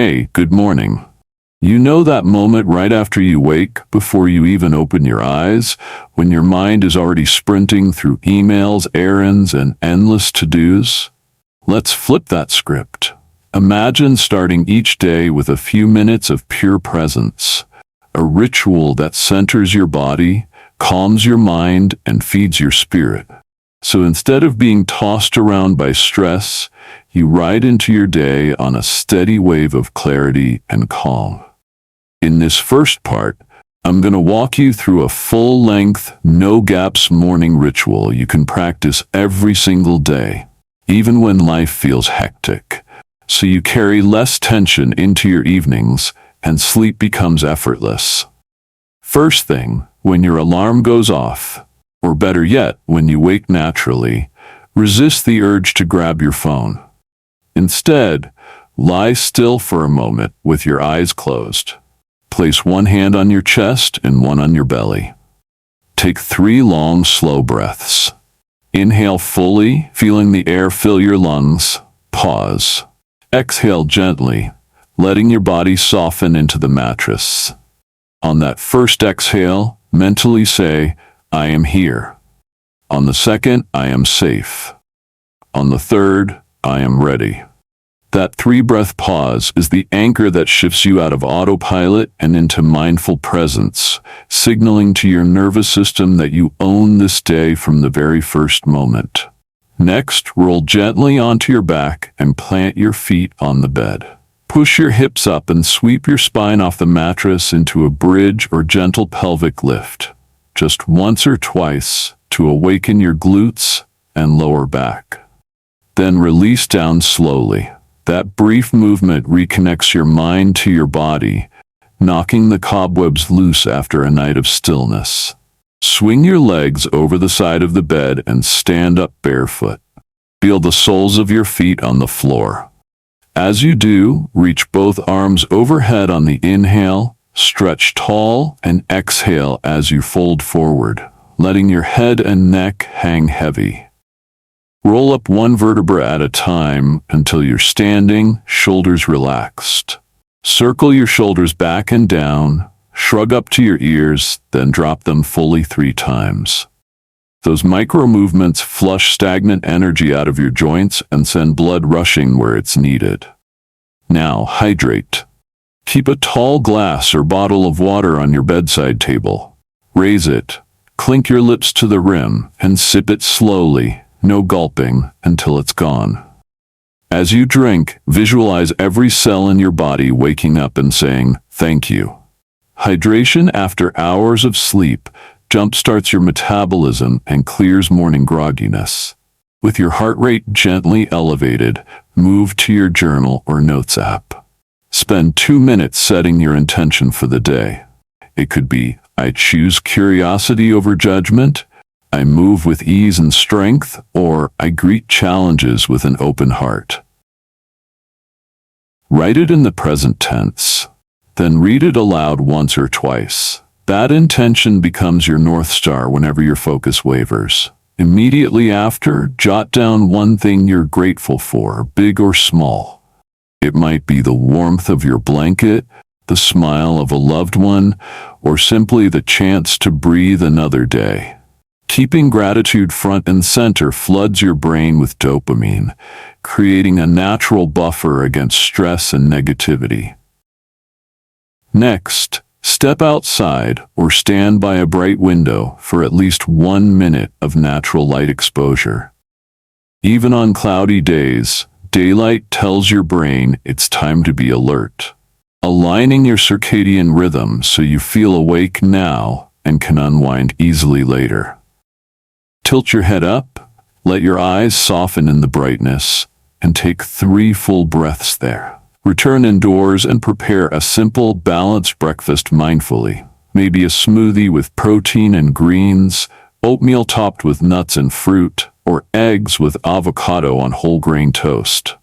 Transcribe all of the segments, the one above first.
Hey, good morning. You know that moment right after you wake, before you even open your eyes, when your mind is already sprinting through emails, errands, and endless to-dos? Let's flip that script. Imagine starting each day with a few minutes of pure presence, a ritual that centers your body, calms your mind, and feeds your spirit. So instead of being tossed around by stress, you ride into your day on a steady wave of clarity and calm. In this first part, I'm going to walk you through a full-length, no-gaps morning ritual you can practice every single day, even when life feels hectic, so you carry less tension into your evenings and sleep becomes effortless. First thing, when your alarm goes off, or better yet, when you wake naturally, resist the urge to grab your phone. Instead, lie still for a moment with your eyes closed. Place one hand on your chest and one on your belly. Take 3 long, slow breaths. Inhale fully, feeling the air fill your lungs. Pause. Exhale gently, letting your body soften into the mattress. On that first exhale, mentally say, I am here. On the second, I am safe. On the third, I am ready. That 3-breath pause is the anchor that shifts you out of autopilot and into mindful presence, signaling to your nervous system that you own this day from the very first moment. Next, roll gently onto your back and plant your feet on the bed. Push your hips up and sweep your spine off the mattress into a bridge or gentle pelvic lift, just once or twice to awaken your glutes and lower back. Then release down slowly. That brief movement reconnects your mind to your body, knocking the cobwebs loose after a night of stillness. Swing your legs over the side of the bed and stand up barefoot. Feel the soles of your feet on the floor. As you do, reach both arms overhead on the inhale, stretch tall, and exhale as you fold forward, letting your head and neck hang heavy. Roll up one vertebra at a time until you're standing, shoulders relaxed. Circle your shoulders back and down, shrug up to your ears, then drop them fully 3 times. Those micro movements flush stagnant energy out of your joints and send blood rushing where it's needed. Now, hydrate. Keep a tall glass or bottle of water on your bedside table. Raise it, clink your lips to the rim, and sip it slowly. No gulping until it's gone. As you drink, visualize every cell in your body waking up and saying, thank you. Hydration after hours of sleep jumpstarts your metabolism and clears morning grogginess. With your heart rate gently elevated, move to your journal or notes app. Spend 2 minutes setting your intention for the day. It could be, I choose curiosity over judgment, I move with ease and strength, or I greet challenges with an open heart. Write it in the present tense, then read it aloud once or twice. That intention becomes your North Star whenever your focus wavers. Immediately after, jot down one thing you're grateful for, big or small. It might be the warmth of your blanket, the smile of a loved one, or simply the chance to breathe another day. Keeping gratitude front and center floods your brain with dopamine, creating a natural buffer against stress and negativity. Next, step outside or stand by a bright window for at least 1 minute of natural light exposure. Even on cloudy days, daylight tells your brain it's time to be alert, aligning your circadian rhythm so you feel awake now and can unwind easily later. Tilt your head up, let your eyes soften in the brightness, and take 3 full breaths there. Return indoors and prepare a simple, balanced breakfast mindfully. Maybe a smoothie with protein and greens, oatmeal topped with nuts and fruit, or eggs with avocado on whole grain toast.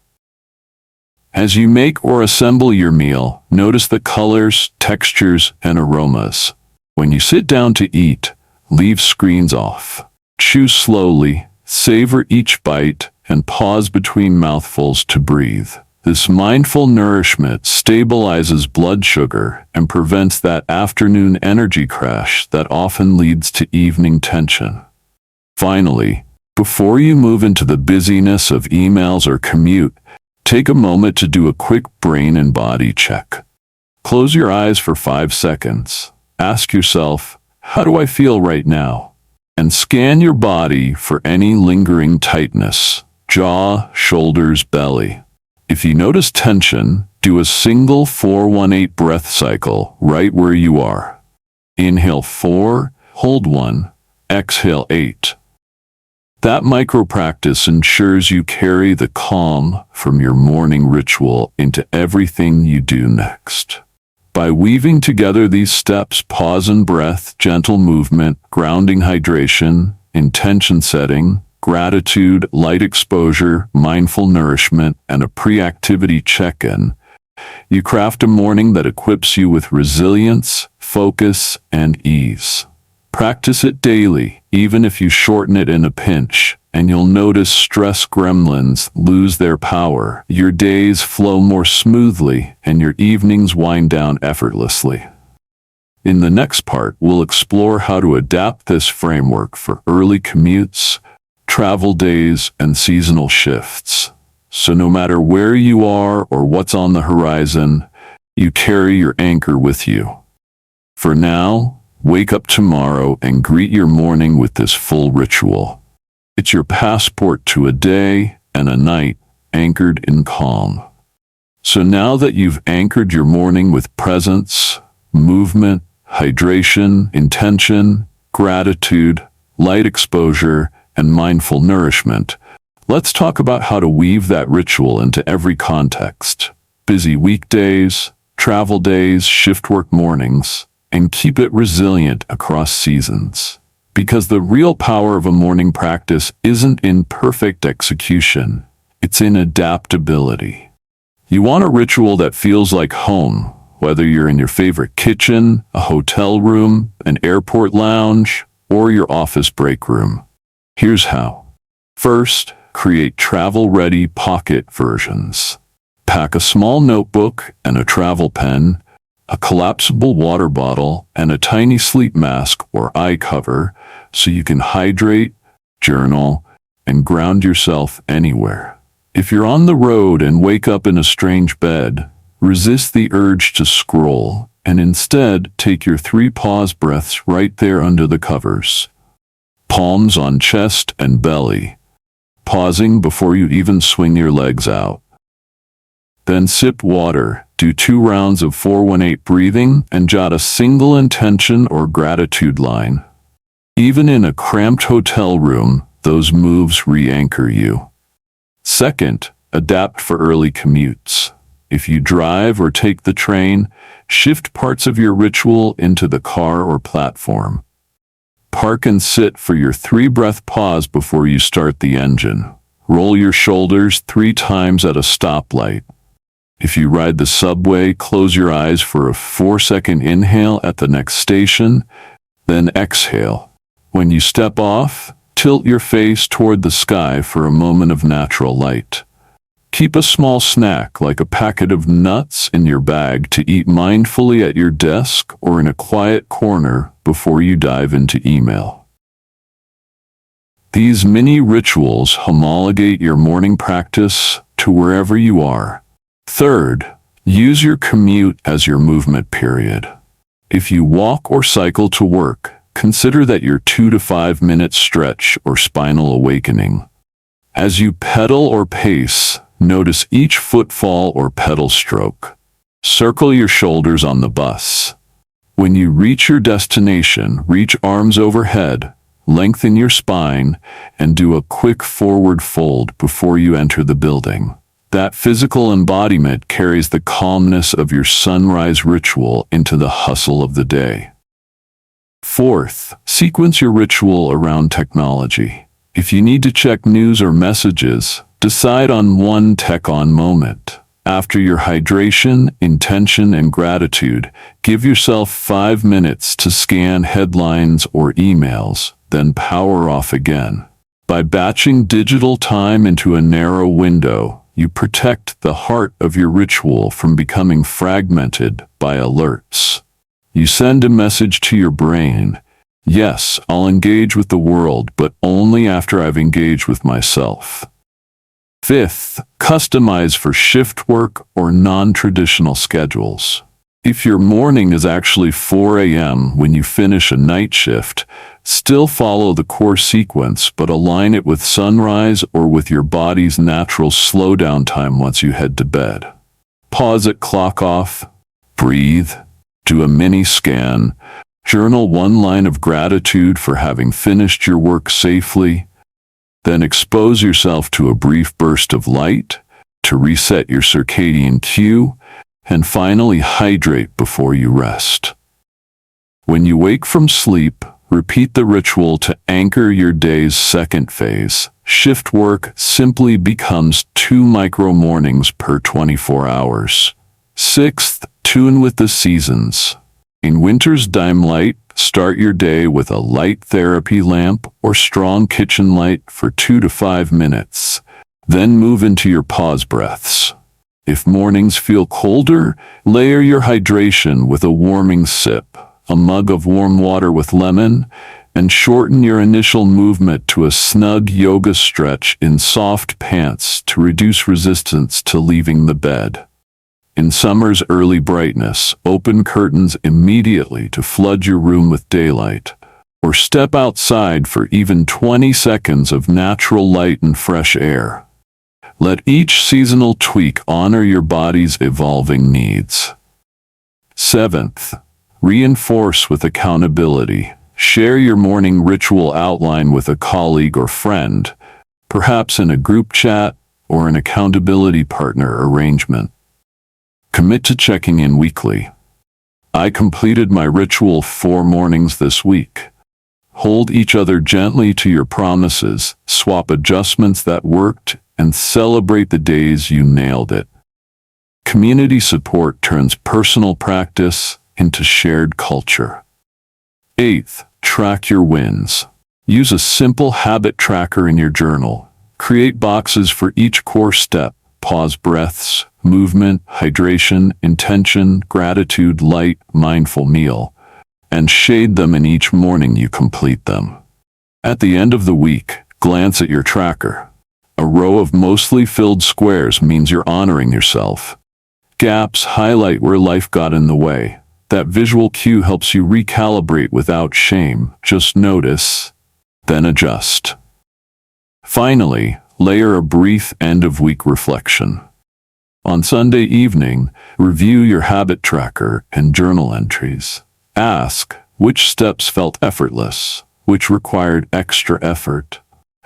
As you make or assemble your meal, notice the colors, textures, and aromas. When you sit down to eat, leave screens off. Chew slowly, savor each bite, and pause between mouthfuls to breathe. This mindful nourishment stabilizes blood sugar and prevents that afternoon energy crash that often leads to evening tension. Finally, before you move into the busyness of emails or commute, take a moment to do a quick brain and body check. Close your eyes for 5 seconds. Ask yourself, how do I feel right now? And scan your body for any lingering tightness, jaw, shoulders, belly. If you notice tension, do a single 4-1-8 breath cycle right where you are. Inhale 4, hold 1, exhale 8. That micro practice ensures you carry the calm from your morning ritual into everything you do next. By weaving together these steps, pause and breath, gentle movement, grounding hydration, intention setting, gratitude, light exposure, mindful nourishment, and a pre-activity check-in, you craft a morning that equips you with resilience, focus, and ease. Practice it daily, even if you shorten it in a pinch, and you'll notice stress gremlins lose their power. Your days flow more smoothly, and your evenings wind down effortlessly. In the next part, we'll explore how to adapt this framework for early commutes, travel days, and seasonal shifts. So no matter where you are or what's on the horizon, you carry your anchor with you. For now, wake up tomorrow and greet your morning with this full ritual. It's your passport to a day and a night anchored in calm. So now that you've anchored your morning with presence, movement, hydration, intention, gratitude, light exposure, and mindful nourishment, let's talk about how to weave that ritual into every context. Busy weekdays, travel days, shift work mornings, and keep it resilient across seasons. Because the real power of a morning practice isn't in perfect execution, it's in adaptability. You want a ritual that feels like home, whether you're in your favorite kitchen, a hotel room, an airport lounge, or your office break room. Here's how. First, create travel-ready pocket versions. Pack a small notebook and a travel pen, a collapsible water bottle, and a tiny sleep mask or eye cover so you can hydrate, journal, and ground yourself anywhere. If you're on the road and wake up in a strange bed, resist the urge to scroll and instead take your 3 pause breaths right there under the covers. Palms on chest and belly, pausing before you even swing your legs out. Then sip water, do 2 rounds of 4-1-8 breathing, and jot a single intention or gratitude line. Even in a cramped hotel room, those moves re-anchor you. Second, adapt for early commutes. If you drive or take the train, shift parts of your ritual into the car or platform. Park and sit for your 3-breath pause before you start the engine. Roll your shoulders 3 times at a stoplight. If you ride the subway, close your eyes for a 4-second inhale at the next station, then exhale. When you step off, tilt your face toward the sky for a moment of natural light. Keep a small snack like a packet of nuts in your bag to eat mindfully at your desk or in a quiet corner before you dive into email. These mini rituals homologate your morning practice to wherever you are. Third, use your commute as your movement period. If you walk or cycle to work, consider that your 2 to 5 minute stretch or spinal awakening. As you pedal or pace, notice each footfall or pedal stroke. Circle your shoulders on the bus. When you reach your destination, reach arms overhead, lengthen your spine, and do a quick forward fold before you enter the building. That physical embodiment carries the calmness of your sunrise ritual into the hustle of the day. Fourth, sequence your ritual around technology. If you need to check news or messages, decide on one tech-on moment. After your hydration, intention, and gratitude, give yourself 5 minutes to scan headlines or emails, then power off again. By batching digital time into a narrow window, You protect the heart of your ritual from becoming fragmented by alerts. You send a message to your brain: yes, I'll engage with the world, but only after I've engaged with myself. Fifth, customize for shift work or non-traditional schedules. If your morning is actually 4 a.m. when you finish a night shift, still follow the core sequence, but align it with sunrise or with your body's natural slowdown time once you head to bed. Pause at clock off, breathe, do a mini scan, journal one line of gratitude for having finished your work safely, then expose yourself to a brief burst of light to reset your circadian cue, and finally hydrate before you rest. When you wake from sleep, repeat the ritual to anchor your day's second phase. Shift work simply becomes 2 micro mornings per 24 hours. Sixth, tune with the seasons. In winter's dim light, start your day with a light therapy lamp or strong kitchen light for 2 to 5 minutes. Then move into your pause breaths. If mornings feel colder, layer your hydration with a warming sip, a mug of warm water with lemon, and shorten your initial movement to a snug yoga stretch in soft pants to reduce resistance to leaving the bed. In summer's early brightness, open curtains immediately to flood your room with daylight, or step outside for even 20 seconds of natural light and fresh air. Let each seasonal tweak honor your body's evolving needs. Seventh, reinforce with accountability. Share your morning ritual outline with a colleague or friend, perhaps in a group chat or an accountability partner arrangement. Commit to checking in weekly. I completed my ritual 4 mornings this week. Hold each other gently to your promises, swap adjustments that worked, and celebrate the days you nailed it. Community support turns personal practice into shared culture. Eighth, track your wins. Use a simple habit tracker in your journal. Create boxes for each core step: pause breaths, movement, hydration, intention, gratitude, light, mindful meal, and shade them in each morning you complete them. At the end of the week, glance at your tracker. A row of mostly filled squares means you're honoring yourself. Gaps highlight where life got in the way. That visual cue helps you recalibrate without shame. Just notice, then adjust. Finally, layer a brief end-of-week reflection. On Sunday evening, review your habit tracker and journal entries. Ask, which steps felt effortless? Which required extra effort?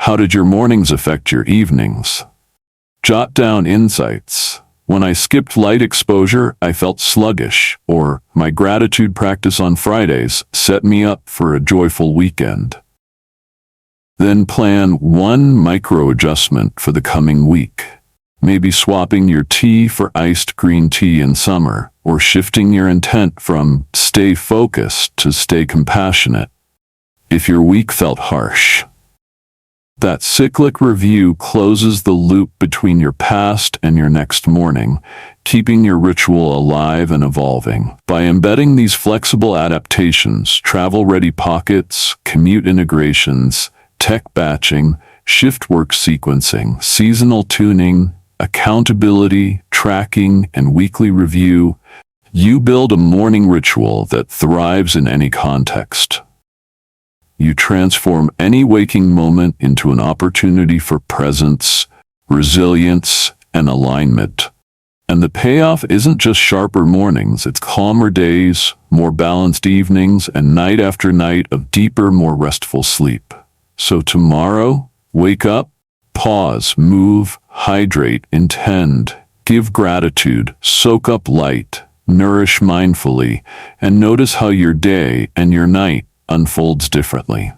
How did your mornings affect your evenings? Jot down insights. When I skipped light exposure, I felt sluggish, or my gratitude practice on Fridays set me up for a joyful weekend. Then plan one micro adjustment for the coming week. Maybe swapping your tea for iced green tea in summer, or shifting your intent from stay focused to stay compassionate. If your week felt harsh, that cyclic review closes the loop between your past and your next morning, keeping your ritual alive and evolving. By embedding these flexible adaptations, travel-ready pockets, commute integrations, tech batching, shift work sequencing, seasonal tuning, accountability, tracking, and weekly review, you build a morning ritual that thrives in any context. You transform any waking moment into an opportunity for presence, resilience, and alignment. And the payoff isn't just sharper mornings, it's calmer days, more balanced evenings, and night after night of deeper, more restful sleep. So tomorrow, wake up, pause, move, hydrate, intend, give gratitude, soak up light, nourish mindfully, and notice how your day and your night unfolds differently.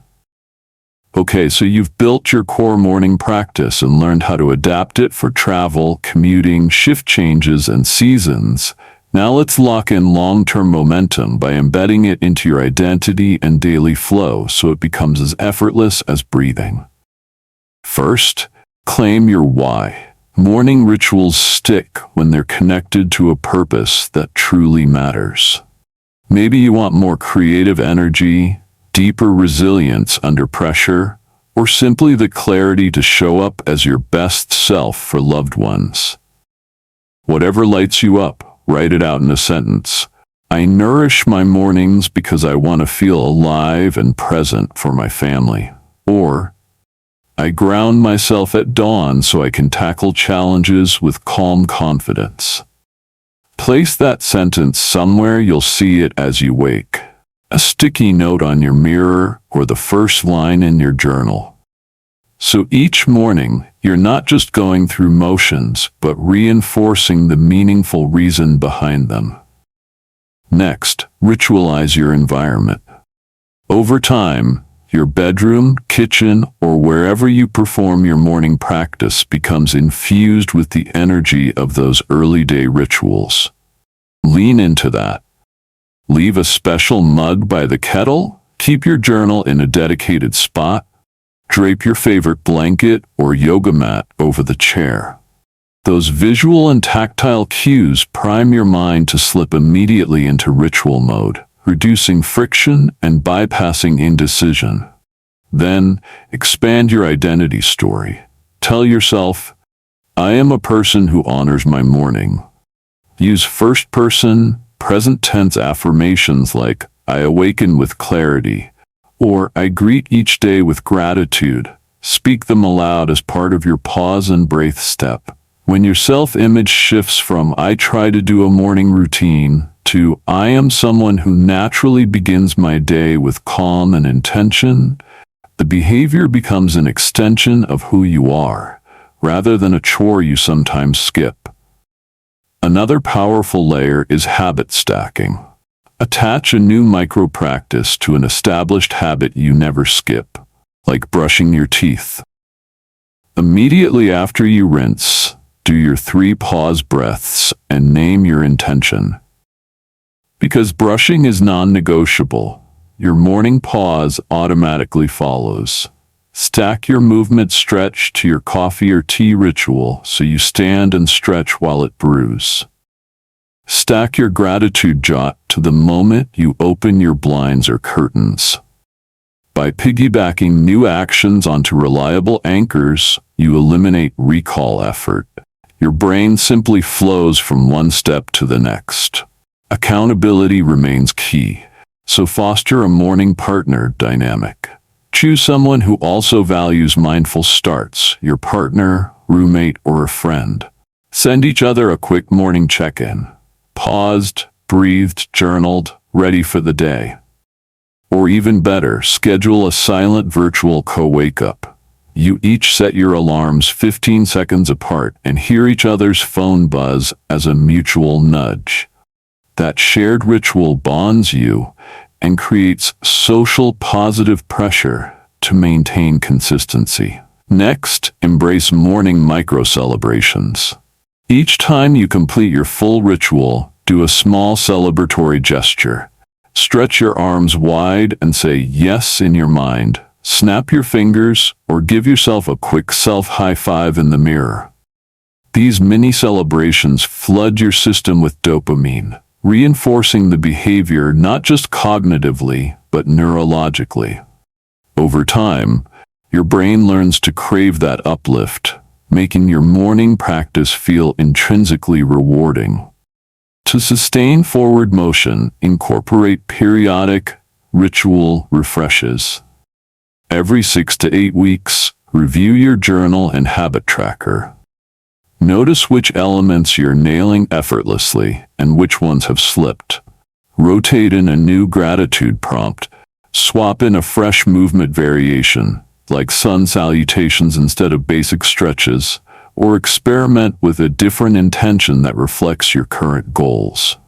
Okay, so you've built your core morning practice and learned how to adapt it for travel, commuting, shift changes, and seasons. Now let's lock in long-term momentum by embedding it into your identity and daily flow so it becomes as effortless as breathing. First, claim your why. Morning rituals stick when they're connected to a purpose that truly matters. Maybe you want more creative energy, deeper resilience under pressure, or simply the clarity to show up as your best self for loved ones. Whatever lights you up, write it out in a sentence. I nourish my mornings because I want to feel alive and present for my family. Or, I ground myself at dawn so I can tackle challenges with calm confidence. Place that sentence somewhere you'll see it as you wake. A sticky note on your mirror or the first line in your journal. So each morning, you're not just going through motions, but reinforcing the meaningful reason behind them. Next, ritualize your environment. Over time, your bedroom, kitchen, or wherever you perform your morning practice becomes infused with the energy of those early day rituals. Lean into that. Leave a special mug by the kettle, keep your journal in a dedicated spot, drape your favorite blanket or yoga mat over the chair. Those visual and tactile cues prime your mind to slip immediately into ritual mode, reducing friction and bypassing indecision. Then, expand your identity story. Tell yourself, I am a person who honors my morning. Use first-person, present-tense affirmations like, I awaken with clarity, or I greet each day with gratitude. Speak them aloud as part of your pause and breath step. When your self-image shifts from I try to do a morning routine to I am someone who naturally begins my day with calm and intention, the behavior becomes an extension of who you are, rather than a chore you sometimes skip. Another powerful layer is habit stacking. Attach a new micro-practice to an established habit you never skip, like brushing your teeth. Immediately after you rinse, do your 3 pause breaths and name your intention. Because brushing is non-negotiable, your morning pause automatically follows. Stack your movement stretch to your coffee or tea ritual so you stand and stretch while it brews. Stack your gratitude jot to the moment you open your blinds or curtains. By piggybacking new actions onto reliable anchors, you eliminate recall effort. Your brain simply flows from one step to the next. Accountability remains key, so foster a morning partner dynamic. Choose someone who also values mindful starts, your partner, roommate, or a friend. Send each other a quick morning check-in. Paused, breathed, journaled, ready for the day. Or even better, schedule a silent virtual co-wake-up. You each set your alarms 15 seconds apart and hear each other's phone buzz as a mutual nudge. That shared ritual bonds you and creates social positive pressure to maintain consistency. Next, embrace morning micro-celebrations. Each time you complete your full ritual, do a small celebratory gesture. Stretch your arms wide and say yes in your mind. Snap your fingers or give yourself a quick self-high five in the mirror. These mini celebrations flood your system with dopamine, reinforcing the behavior not just cognitively, but neurologically. Over time, your brain learns to crave that uplift, making your morning practice feel intrinsically rewarding. To sustain forward motion, incorporate periodic, ritual refreshes. Every 6 to 8 weeks, review your journal and habit tracker. Notice which elements you're nailing effortlessly and which ones have slipped. Rotate in a new gratitude prompt. Swap in a fresh movement variation, like sun salutations instead of basic stretches, or experiment with a different intention that reflects your current goals.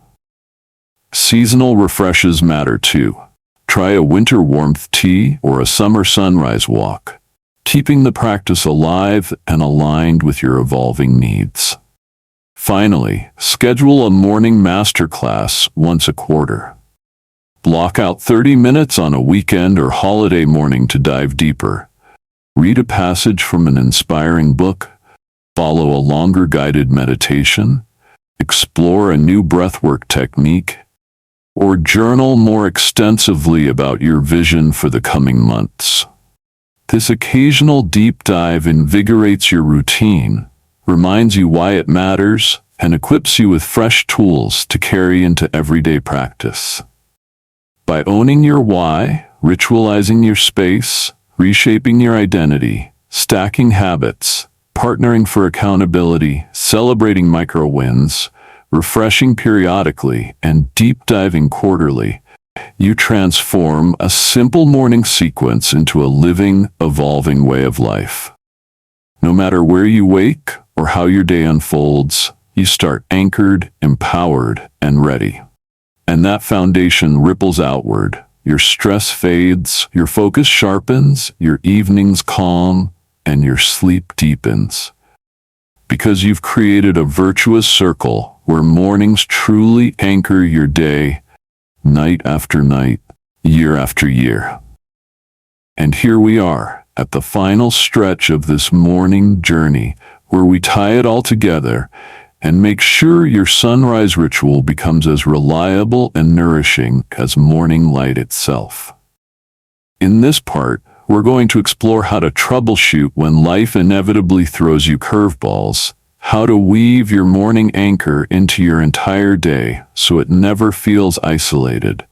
Seasonal refreshes matter too. Try a winter warmth tea or a summer sunrise walk, keeping the practice alive and aligned with your evolving needs. Finally, schedule a morning masterclass once a quarter. Block out 30 minutes on a weekend or holiday morning to dive deeper. Read a passage from an inspiring book, follow a longer guided meditation, explore a new breathwork technique, or journal more extensively about your vision for the coming months. This occasional deep dive invigorates your routine, reminds you why it matters, and equips you with fresh tools to carry into everyday practice. By owning your why, ritualizing your space, reshaping your identity, stacking habits, partnering for accountability, celebrating micro wins, refreshing periodically, and deep diving quarterly, you transform a simple morning sequence into a living, evolving way of life. No matter where you wake or how your day unfolds, you start anchored, empowered, and ready. And that foundation ripples outward. Your stress fades, your focus sharpens, your evenings calm, and your sleep deepens. Because you've created a virtuous circle where mornings truly anchor your day, night after night, year after year. And here we are, at the final stretch of this morning journey, where we tie it all together and make sure your sunrise ritual becomes as reliable and nourishing as morning light itself. In this part, we're going to explore how to troubleshoot when life inevitably throws you curveballs, how to weave your morning anchor into your entire day so it never feels isolated,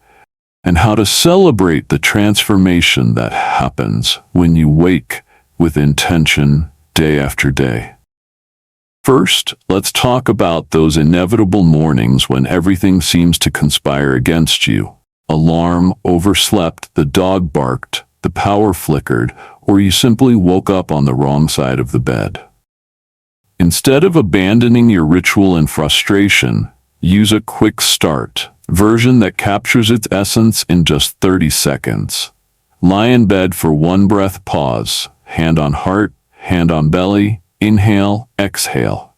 and how to celebrate the transformation that happens when you wake with intention day after day. First, let's talk about those inevitable mornings when everything seems to conspire against you. Alarm overslept, the dog barked, the power flickered, or you simply woke up on the wrong side of the bed. Instead of abandoning your ritual in frustration, use a quick start version that captures its essence in just 30 seconds. Lie in bed for one breath pause, hand on heart, hand on belly, inhale, exhale.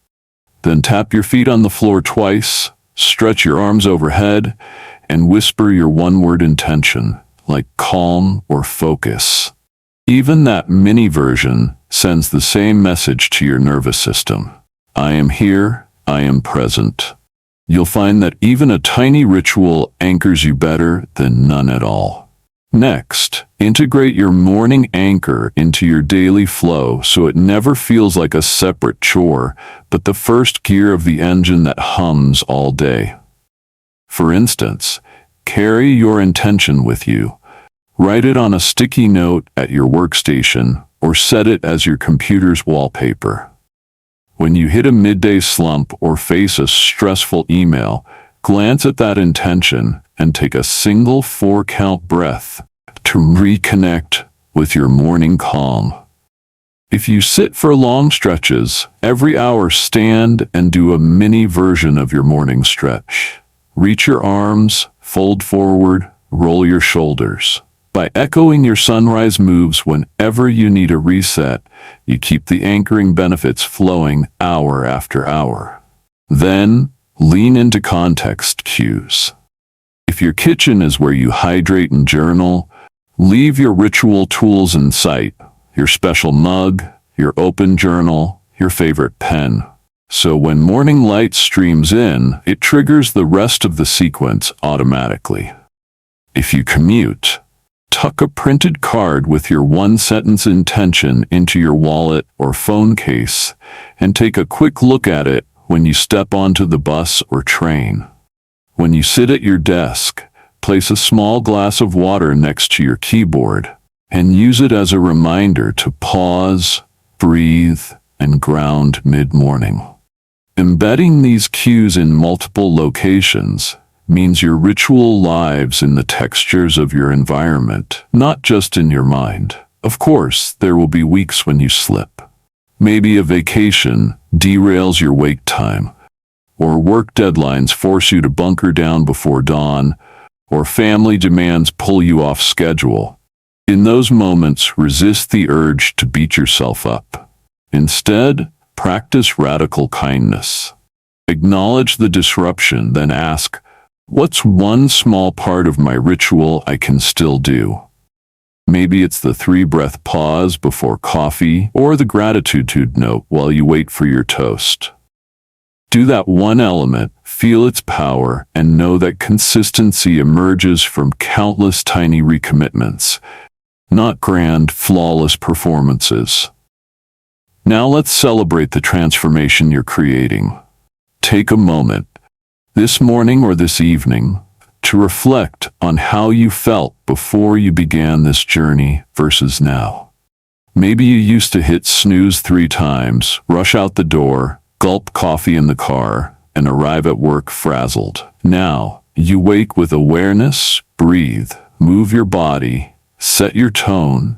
Then tap your feet on the floor twice, stretch your arms overhead, and whisper your one-word intention, like calm or focus. Even that mini version sends the same message to your nervous system. I am here, I am present. You'll find that even a tiny ritual anchors you better than none at all. Next, integrate your morning anchor into your daily flow so it never feels like a separate chore, but the first gear of the engine that hums all day. For instance, carry your intention with you. Write it on a sticky note at your workstation or set it as your computer's wallpaper. When you hit a midday slump or face a stressful email, glance at that intention and take a single 4-count breath to reconnect with your morning calm. If you sit for long stretches, every hour stand and do a mini version of your morning stretch. Reach your arms, fold forward, roll your shoulders. By echoing your sunrise moves whenever you need a reset, you keep the anchoring benefits flowing hour after hour. Then, lean into context cues. If your kitchen is where you hydrate and journal, leave your ritual tools in sight, your special mug, your open journal, your favorite pen. So when morning light streams in, it triggers the rest of the sequence automatically. If you commute, tuck a printed card with your one-sentence intention into your wallet or phone case and take a quick look at it when you step onto the bus or train. When you sit at your desk, place a small glass of water next to your keyboard and use it as a reminder to pause, breathe, and ground mid-morning. Embedding these cues in multiple locations means your ritual lives in the textures of your environment, not just in your mind. Of course, there will be weeks when you slip. Maybe a vacation derails your wake time, or work deadlines force you to bunker down before dawn, or family demands pull you off schedule. In those moments, resist the urge to beat yourself up. Instead, practice radical kindness. Acknowledge the disruption, then ask, what's one small part of my ritual I can still do? Maybe it's the 3-breath pause before coffee or the gratitude note while you wait for your toast. Do that one element, feel its power, and know that consistency emerges from countless tiny recommitments, not grand, flawless performances. Now let's celebrate the transformation you're creating. Take a moment, this morning or this evening, to reflect on how you felt before you began this journey versus now. Maybe you used to hit snooze 3 times, rush out the door, gulp coffee in the car, and arrive at work frazzled. Now, you wake with awareness, breathe, move your body, set your tone,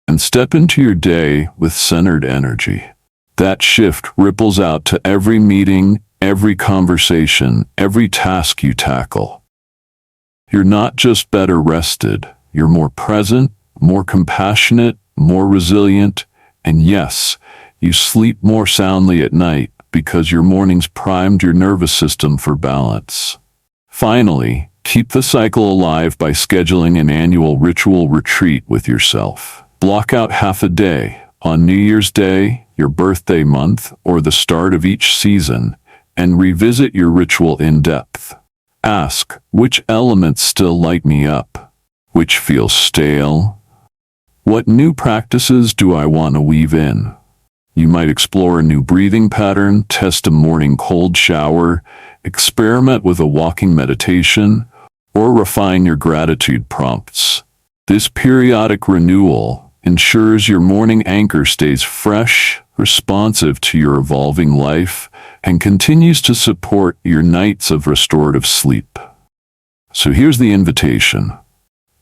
and step into your day with centered energy. That shift ripples out to every meeting, every conversation, every task you tackle. You're not just better rested, you're more present, more compassionate, more resilient, and yes, you sleep more soundly at night because your mornings primed your nervous system for balance. Finally, keep the cycle alive by scheduling an annual ritual retreat with yourself. Block out half a day on New Year's Day, your birthday month, or the start of each season, and revisit your ritual in depth. Ask, which elements still light me up? Which feels stale? What new practices do I want to weave in? You might explore a new breathing pattern, test a morning cold shower, experiment with a walking meditation, or refine your gratitude prompts. This periodic renewal ensures your morning anchor stays fresh, responsive to your evolving life, and continues to support your nights of restorative sleep. So here's the invitation.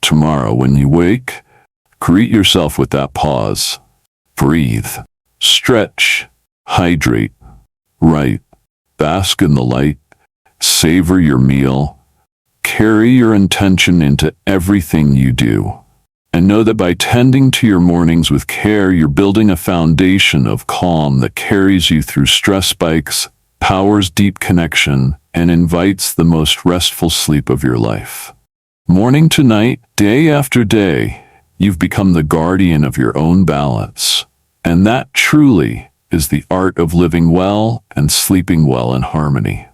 Tomorrow when you wake, greet yourself with that pause. Breathe, stretch, hydrate, write, bask in the light, savor your meal, carry your intention into everything you do. And know that by tending to your mornings with care, you're building a foundation of calm that carries you through stress spikes, powers deep connection, and invites the most restful sleep of your life. Morning to night, day after day, you've become the guardian of your own balance. And that truly is the art of living well and sleeping well in harmony.